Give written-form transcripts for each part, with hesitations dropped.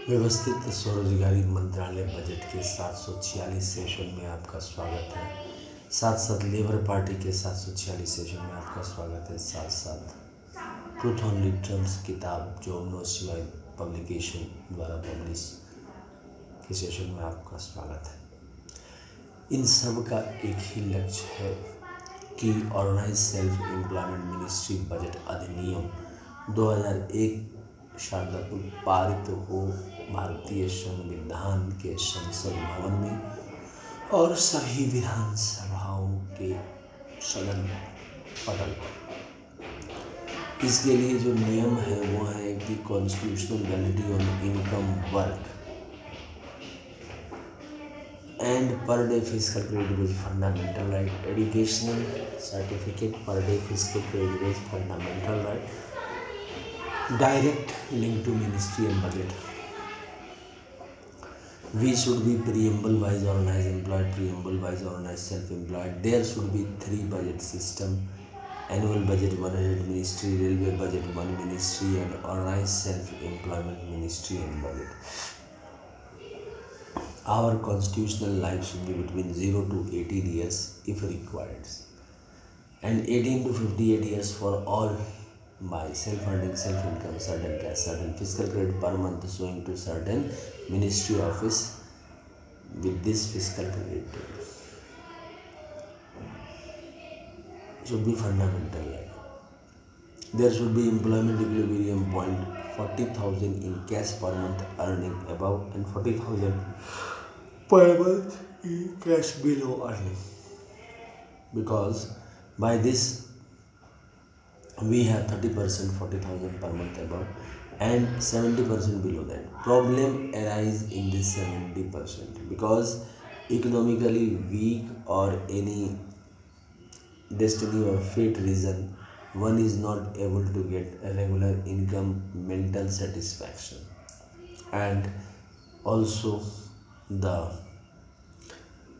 व्यवस्थित स्वरोजगारी मंत्रालय बजट के 746 सेशन में आपका स्वागत है। साथ साथ लेबर पार्टी के 746 सेशन में आपका स्वागत है। साथ साथ ट्रूथ ऑन लिटरल्स किताब जो नो शिवाय पब्लिकेशन द्वारा पब्लिश के सेशन में आपका स्वागत है। इन सब का एक ही लक्ष्य है कि organise self employment ministry budget अधिनियम 2001 शारदापुर पारित हो भारतीय संविधान के संसद भवन में और सभी विधानसभाओं के सदन पटल पर। इसके लिए जो नियम है वो है कि constitutional validity on income work and पर day physical credit is fundamental right, educational certificate पर day physical credit is fundamental right, direct link to ministry and budget. We should be preamble wise organized employed, preamble wise organized self-employed. There should be 3 budget system: annual budget 1 head ministry, railway budget 1 ministry, and organized self-employment ministry and budget. Our constitutional life should be between 0 to 18 years if required, and 18 to 58 years for all by self-earning, self-income, certain cash, certain fiscal credit per month showing to certain ministry office with this fiscal credit should be fundamental. There should be employment equilibrium point 40,000 in cash per month earning above and 40,000 per month in cash below earning, because by this we have 30% 40,000 per month above and 70% below that. Problem arise in this 70% because economically weak or any destiny or fate reason one is not able to get a regular income, mental satisfaction, and also the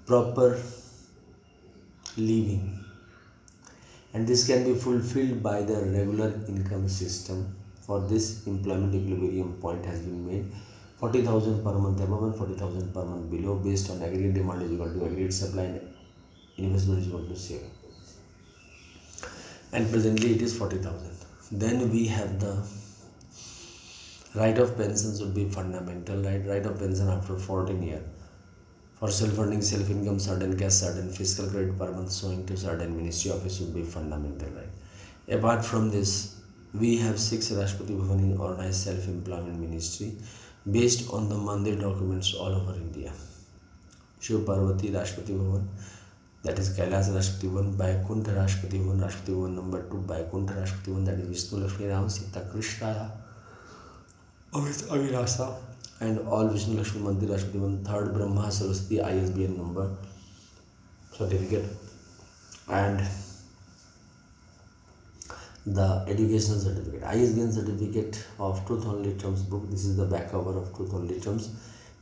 proper living, and this can be fulfilled by the regular income system. For this, employment equilibrium point has been made 40,000 per month above and 40,000 per month below, based on aggregate demand is equal to aggregate supply and investment is equal to saving, and presently it is 40,000. Then we have the right of pension should be fundamental right of pension after 14 years for self-earning, self-income, certain cash, certain fiscal credit per month showing to certain ministry office should be fundamental right. Apart from this, we have 6 Rashtrapati Bhavan in organized self-employment ministry based on the mandate documents all over India. Shiv Parvati Rashtrapati Bhavan, that is Kailash Rashtrapati Bhavan, Vaikuntha Rashtrapati Bhavan, Rashtrapati Bhavan number 2, Vaikuntha Rashtrapati Bhavan, that is Vishnu Lakshmi Ram Sita Krishnaya Amrit Avirasa, and all Vishnu Lakshmi Mandir Rashtrapati Bhavan, 3rd Brahma Saraswati ISBN number certificate, and the educational certificate, ISBN certificate of Truth on Literums book. This is the back cover of Truth on Literums.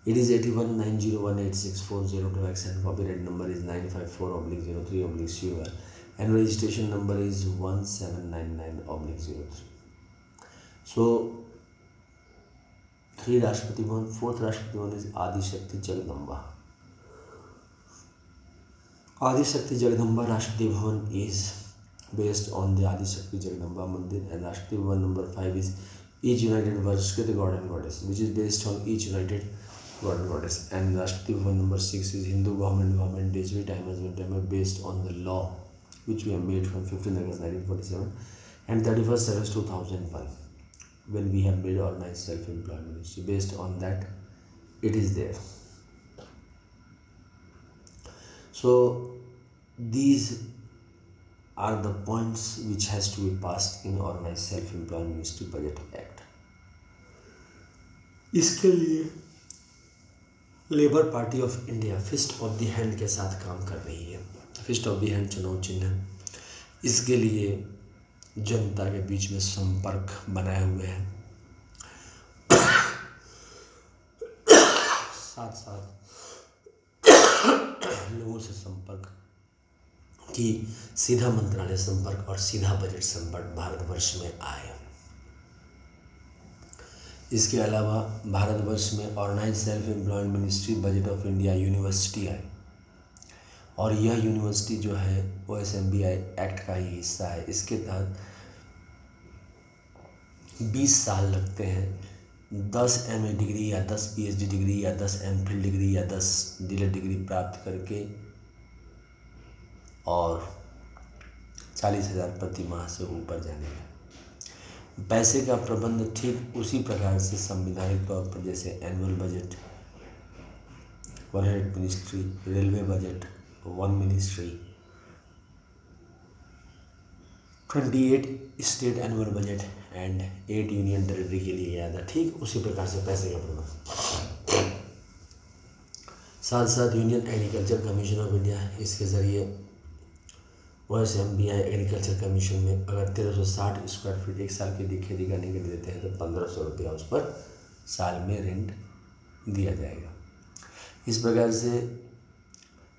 It is 8190186402X and copyright number is 954/03/CUR and registration number is 1799/03. So 3 Rashtrapati Bhavan, 4th Rashtrapati Bhavan is Adi Shakti Jagadamba. Adi Shakti Jagadamba Rashtrapati Bhavan is based on the Adi Shakti Jagadamba Mandir, and Rashtrapati Bhavan number 5 is Each United Varshkrit God and Goddess, which is based on Each United God and Goddess, and Rashtrapati Bhavan number 6 is Hindu Government Days Time Husband based on the law which we have made from 15 August 1947 and 31st August 2001. When we have made organized self-employment ministry, based on that it is there. So these are the points which has to be passed in organized self-employment ministry budget act. इसके लिए Labour party of India fist of the hand के साथ काम कर रही है। Fist of the hand चुनाव चिन्ह है। इसके लिए जनता के बीच में संपर्क बनाए हुए हैं, साथ साथ लोगों से संपर्क कि सीधा मंत्रालय संपर्क और सीधा बजट संपर्क भारतवर्ष में आए। इसके अलावा भारतवर्ष में organise self employment ministry budget of India university है, और यह यूनिवर्सिटी जो है OSMBI एक्ट का ही हिस्सा है। इसके तहत 20 साल लगते हैं 10 MA डिग्री या 10 PhD डिग्री या 10 MPhil डिग्री या 10 DLED डिग्री प्राप्त करके, और 40,000 प्रति माह से ऊपर जाने का। पैसे का प्रबंध ठीक उसी प्रकार से संवैधानिक तौर पर जैसे annual budget, one head ministry, railway budget, one ministry, 28 state annual budget and 8 union territory के लिए याद है, ठीक उसी प्रकार से पैसे का प्रबंध। साथ साथ union agriculture commission of India, इसके ज़रिए OSMBI एग्रीकल्चर कमीशन में अगर 1360 स्क्वायर फीट एक साल की खेती करने के लिए देते हैं तो 1500 रुपया उस पर साल में रेंट दिया जाएगा। इस प्रकार से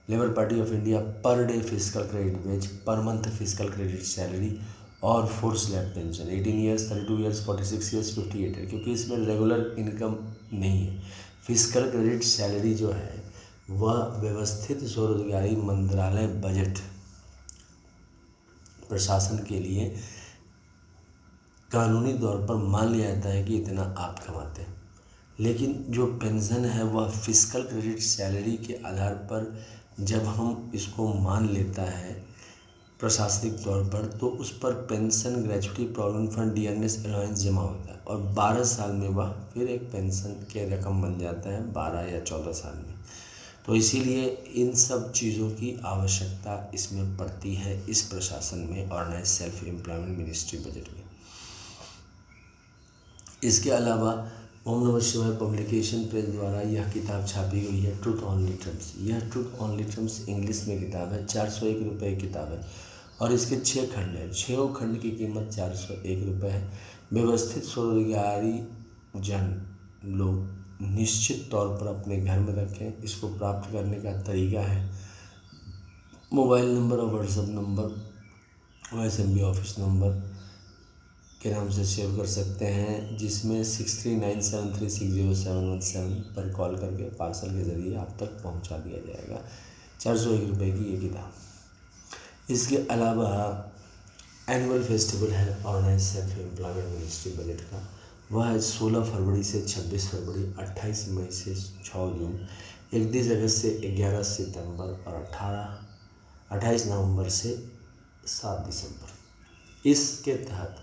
labour party of India per day physical credit wage, per month physical credit salary और force lab pension 18 years, 32 years, 46 years, 58 है, क्योंकि इसमें रेगुलर इनकम नहीं है। फिजिकल क्रेडिट सैलरी जो है वह व्यवस्थित स्वरोजगारी मंत्रालय बजट प्रशासन के लिए कानूनी तौर पर मान लिया जाता है कि इतना आप कमाते हैं, लेकिन जो पेंशन है वह फिजिकल क्रेडिट सैलरी के आधार पर जब हम इसको मान लेता है प्रशासनिक तौर पर, तो उस पर pension, gratuity, provident fund, dearness allowance जमा होता है, और 12 साल में वह फिर एक पेंशन के रकम बन जाता है 12 या 14 साल में। तो इसीलिए इन सब चीज़ों की आवश्यकता इसमें पड़ती है इस प्रशासन में, organise self employment ministry budget में। इसके अलावा ओम नमः शिवाय पब्लिकेशन प्रेस द्वारा यह किताब छापी गई है, ट्रूथ ओनली टर्म्स। यह ट्रूथ ओनली टर्म्स इंग्लिश में किताब है, 401 रुपये की किताब है, और इसके 6 खंड हैं। 6 खंड की कीमत 401 रुपये है। व्यवस्थित स्वरोजगारी जन लोग निश्चित तौर पर अपने घर में रखें। इसको प्राप्त करने का तरीका है मोबाइल नंबर और WhatsApp number OSMB office number के नाम से सेव कर सकते हैं, जिसमें 6397360717 पर कॉल करके पार्सल के ज़रिए आप तक पहुंचा दिया जाएगा। 401 रुपये की ये किताब। इसके अलावा एनुअल फेस्टिवल है organise self employment ministry budget का, वह है 16 फरवरी से 26 फरवरी, 28 मई से 6 जून, 31 अगस्त से 11 सितंबर और 28 नवंबर से 7 दिसंबर। इसके तहत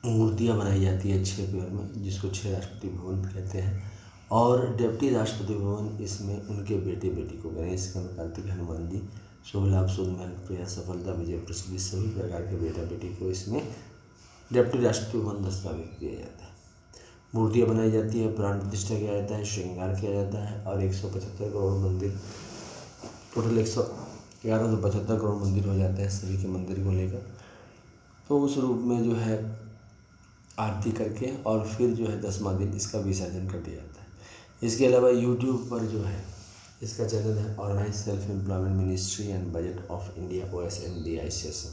मूर्तियाँ बनाई जाती है 6 पेयर में, जिसको 6 राष्ट्रपति भवन कहते हैं, और डिप्टी राष्ट्रपति भवन इसमें उनके बेटे बेटी को गणेश, कार्तिक, हनुमान जी, शुभ लाभ, शुभ महल, प्रिया, सफलता, विजय, प्रसिद्धि सभी प्रकार के बेटा बेटी को इसमें डिप्टी राष्ट्रपति भवन दस्तावेज दिया जाता है। मूर्तियाँ बनाई जाती है, प्राण प्रतिष्ठा किया जाता है, श्रृंगार किया जाता है, और 175 करोड़ मंदिर, टोटल 111 तो 75 करोड़ मंदिर हो जाते हैं सभी के मंदिर को लेकर। तो उस रूप में जो है आरती करके और फिर जो है 10वां दिन इसका विसर्जन कर दिया जाता है। इसके अलावा यूट्यूब पर जो है इसका चैनल है organise self employment ministry and budget of India OSMBI session.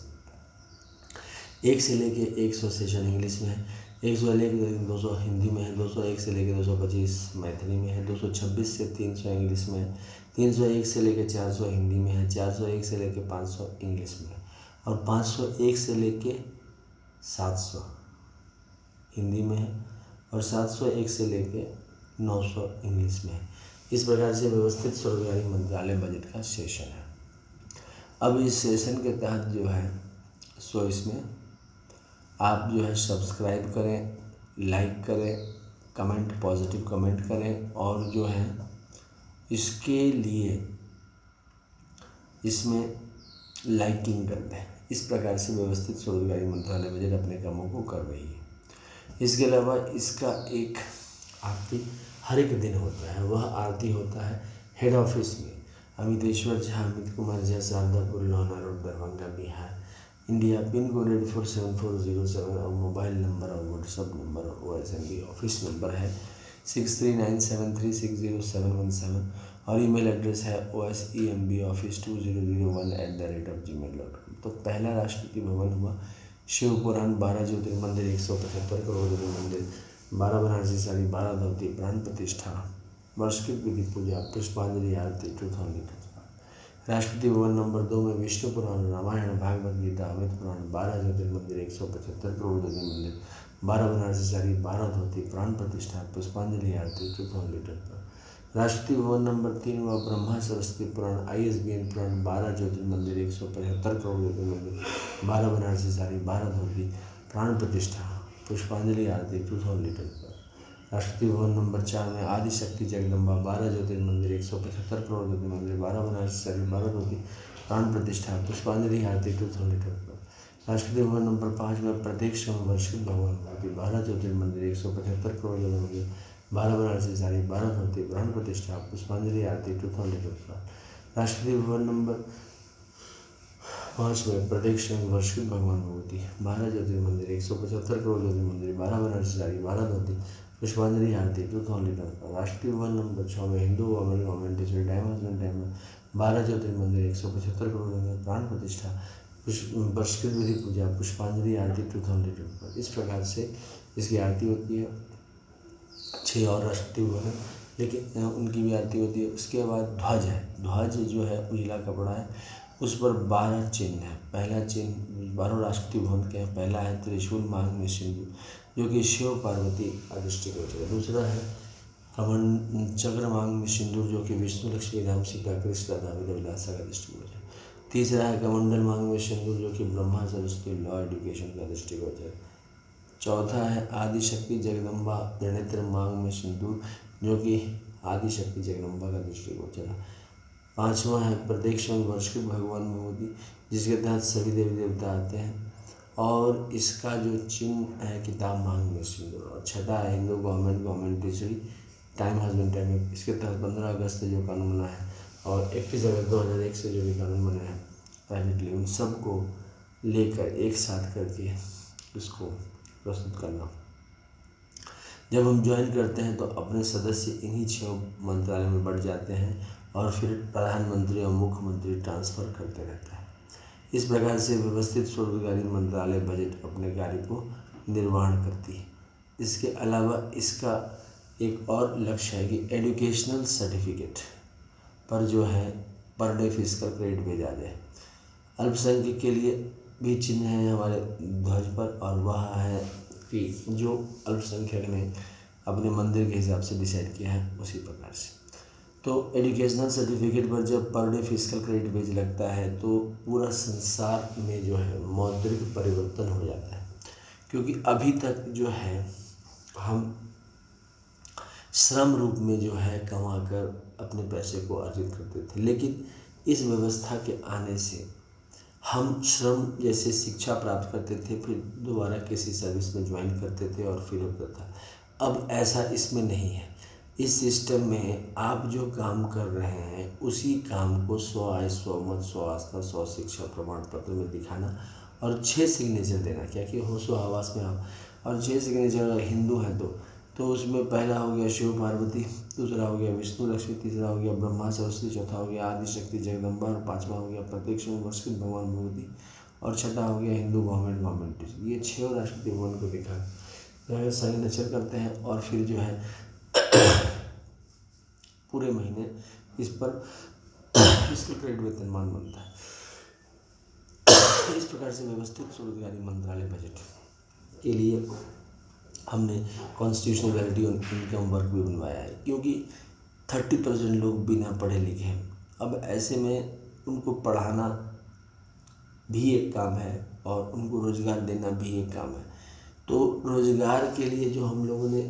1 से लेके 100 सेशन इंग्लिश में है, 100 से लेके 200 हिंदी में है, 201 से लेके 225 मैथिली में है, 226 से 300 इंग्लिश में है, 301 से लेके 400 हिंदी में है, 401 से लेके 500 इंग्लिश में है, और 501 से लेके 700 हिंदी में है, और 701 से लेके 900 इंग्लिश में है। इस प्रकार से व्यवस्थित स्वरोजगारी मंत्रालय बजट का सेशन है। अब इस सेशन के तहत जो है सो इसमें आप जो है सब्सक्राइब करें, लाइक करें, कमेंट, पॉजिटिव कमेंट करें, और जो है इसके लिए इसमें लाइकिंग कर दें। इस प्रकार से व्यवस्थित स्वरोजगारी मंत्रालय बजट अपने कामों को कर रही है। इसके अलावा इसका एक आरती हर एक दिन होता है, वह आरती होता है हेड ऑफिस में, Amiteshwar Jha, Amit Kumar Jha, Shardapur, Lohna road, Darbhanga, Bihar, India, pin code 847407, और मोबाइल नंबर और व्हाट्सअप नंबर और OSMB ऑफिस नंबर है 6397360717, और ईमेल एड्रेस है OSEMBoffice2001@gmail.com। तो पहला राष्ट्रपति भवन हुआ शिव पुराण 12 ज्योतिर्मंदिर 175 करोड़ ज्योतिर्मंदिर 12 बनारसी साड़ी 12 धोती प्राण प्रतिष्ठा वर्षकृत विधि पूजा पुष्पांजलि आरती 2000 राष्ट्रपति भवन नंबर 2 में विष्णु पुराण रामायण भागवत गीता अमित पुराण 12 ज्योतिर्मंदिर 175 करोड़ ज्योतिर्मंदिर 12 बनारसी साड़ी 12 धोती प्राण प्रतिष्ठा पुष्पांजलि आरती 2000 राष्ट्रपति भवन नंबर 3 व ब्रह्मा सरस्वती पुराण ISBN पुराण 12 ज्योतिर्मंदिर 175 करोड़ ज्योतिर्मंदिर 12 बनारसी साड़ी 12 धोती प्राण प्रतिष्ठा पुष्पांजलि आरती 2000 राष्ट्रपति भवन नंबर 4 में आदि शक्ति जगदम्बा 12 ज्योतिर्मंदिर 175 करोड़ ज्योतिर्मंदिर 12 बनारसी साड़ी 12 धोती प्राण प्रतिष्ठा पुष्पांजलि आरती 2000 राष्ट्रपति भवन नंबर 5 में प्रत्येक वर्षकृत भगवान भगवती 12 ज्योतिर्मंदिर 175 करोड़ ज्योतिर्मंदिर 12 बनारसी साड़ी 12 धोती प्राण प्रतिष्ठा पुष्पांजलि आरती 2000 राष्ट्रपति भवन नंबर 5 में प्रत्येक वर्षकृत भगवान भगवती 12 ज्योतिर्मंदिर 175 करोड़ ज्योतिर्मंदिर 12 बनारसी साड़ी 12 धोती पुष्पांजलि आरती 2000 राष्ट्रपति भवन नंबर 6 में हिंदू गवर्नमेंट टाइम 12 ज्योतिर्मंदिर 175 करोड़ प्राण प्रतिष्ठा वर्षकृत विधि पूजा पुष्पांजलि आरती 2000 इस प्रकार से इसकी आरती होती है। 6 और राष्ट्रपति भवन है, लेकिन उनकी भी आरती होती है। उसके बाद ध्वज है। ध्वज जो है उजला कपड़ा है, उस पर 12 चिन्ह है। पहला चिन्ह 12 राष्ट्रपति भवन के हैं। पहला है त्रिशूल मांग में सिंदूर, जो कि शिव पार्वती अदृष्टिगोचर है। दूसरा है कमंड चक्र मांग में सिंदूर, जो कि विष्णु लक्ष्मी राम सीता कृष्ण राधा विलासा का दृष्टिगोचर है। तीसरा है कमंडल मांग में सिंदूर, जो कि ब्रह्मा सरस्वती लॉ एजुकेशन का दृष्टिगोचर है। चौथा है आदि शक्ति जगदम्बा त्रिनेत्र मांग में सिंदूर, जो कि आदि शक्ति जगदम्बा का दृष्टिगोचर है। पांचवा है प्रत्येक वर्षकृत भगवान भगवती, जिसके तहत सभी देवी देवता आते हैं, और इसका जो चिन्ह है किताब मांग में सिंदूर। और छठा है हिंदू गवर्नमेंट टीचरी टाइम हस्बैंड टाइम, इसके तहत 15 अगस्त से जो कानून बना है और 21 अगस्त 2001 से जो भी कानून बने हैं प्राइवेटली, उन सबको लेकर एक साथ करके इसको प्रस्तुत करना। जब हम ज्वाइन करते हैं तो अपने सदस्य इन्हीं 6 मंत्रालय में बढ़ जाते हैं और फिर प्रधानमंत्री और मुख्यमंत्री ट्रांसफ़र करते रहते हैं। इस प्रकार से व्यवस्थित स्वरोजगारी मंत्रालय बजट अपने कार्य को निर्वहन करती है। इसके अलावा इसका एक और लक्ष्य है कि एजुकेशनल सर्टिफिकेट पर जो है पर डे फिजिकल क्रेडिट भेजा जाए। अल्पसंख्यक के लिए भी चिन्ह है हमारे ध्वज पर, और वह है कि जो अल्पसंख्यक ने अपने मंदिर के हिसाब से डिसाइड किया है उसी प्रकार से। तो एजुकेशनल सर्टिफिकेट पर जब पर डे फिजिकल क्रेडिट भेज लगता है तो पूरा संसार में जो है मौद्रिक परिवर्तन हो जाता है, क्योंकि अभी तक जो है हम श्रम रूप में जो है कमाकर अपने पैसे को अर्जित करते थे, लेकिन इस व्यवस्था के आने से हम श्रम जैसे शिक्षा प्राप्त करते थे, फिर दोबारा किसी सर्विस में ज्वाइन करते थे और फिर होता था। अब ऐसा इसमें नहीं है। इस सिस्टम में आप जो काम कर रहे हैं उसी काम को 100 आय 100 मत 100 आस्था 100 शिक्षा प्रमाण पत्र में दिखाना और 6 सिग्नेचर देना, क्या कि होशो हवास में आप, और 6 सिग्नेचर अगर हिंदू हैं तो उसमें पहला हो गया शिव पार्वती, दूसरा हो गया विष्णु लक्ष्मी, तीसरा हो गया ब्रह्मा सरस्वती, चौथा हो गया आदि शक्ति जगदम्बा, और पांचवा हो गया प्रत्येक वर्षकृत भगवान भगवती, और छठा हो गया हिंदू गवर्नमेंट। ये 6 राष्ट्रपति भवन को दिखा सिग्नेचर करते हैं और फिर जो है पूरे महीने इस पर इसका क्रेडिट वेतनमान बनता है। इस प्रकार से व्यवस्थित स्वरोजगारी मंत्रालय बजट के लिए हमने कॉन्स्टिट्यूशनल वैलिडिटी और इनकम वर्क भी बनवाया है, क्योंकि 30% लोग बिना पढ़े लिखे हैं। अब ऐसे में उनको पढ़ाना भी एक काम है और उनको रोज़गार देना भी एक काम है। तो रोज़गार के लिए जो हम लोगों ने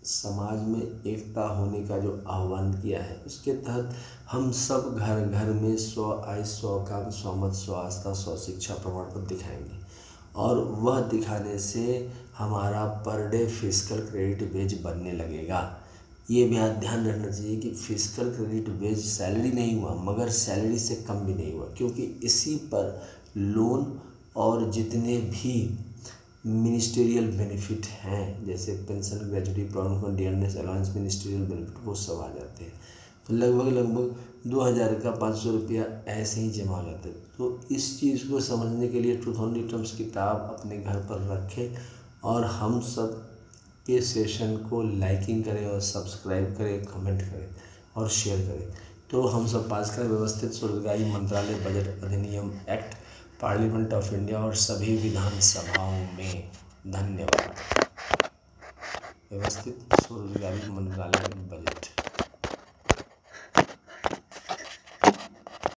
समाज में एकता होने का जो आह्वान किया है, उसके तहत हम सब घर घर में 100 आय 100 काम 100 मत 100 आस्था 100 शिक्षा प्रमाण पत्र दिखाएंगे, और वह दिखाने से हमारा पर डे फिजिकल क्रेडिट वेज बनने लगेगा। ये भी ध्यान रखना चाहिए कि फिजिकल क्रेडिट वेज सैलरी नहीं हुआ, मगर सैलरी से कम भी नहीं हुआ, क्योंकि इसी पर लोन और जितने भी मिनिस्ट्रियल बेनिफिट हैं, जैसे pension, gratuity, provident fund, dearness allowance, ministerial benefit, वो सब आ जाते हैं। तो लगभग 2000 का 500 रुपया ऐसे ही जमा हो जाता है। तो इस चीज़ को समझने के लिए ट्रूथ ओनली टर्म्स किताब अपने घर पर रखें और हम सब के सेशन को लाइकिंग करें और सब्सक्राइब करें, कमेंट करें और शेयर करें, तो हम सब पास करें व्यवस्थित स्वरोजगारी मंत्रालय बजट अधिनियम एक्ट पार्लियामेंट ऑफ इंडिया और सभी विधानसभाओं में। धन्यवाद। व्यवस्थित स्वरोजगारी मंत्रालय बजट।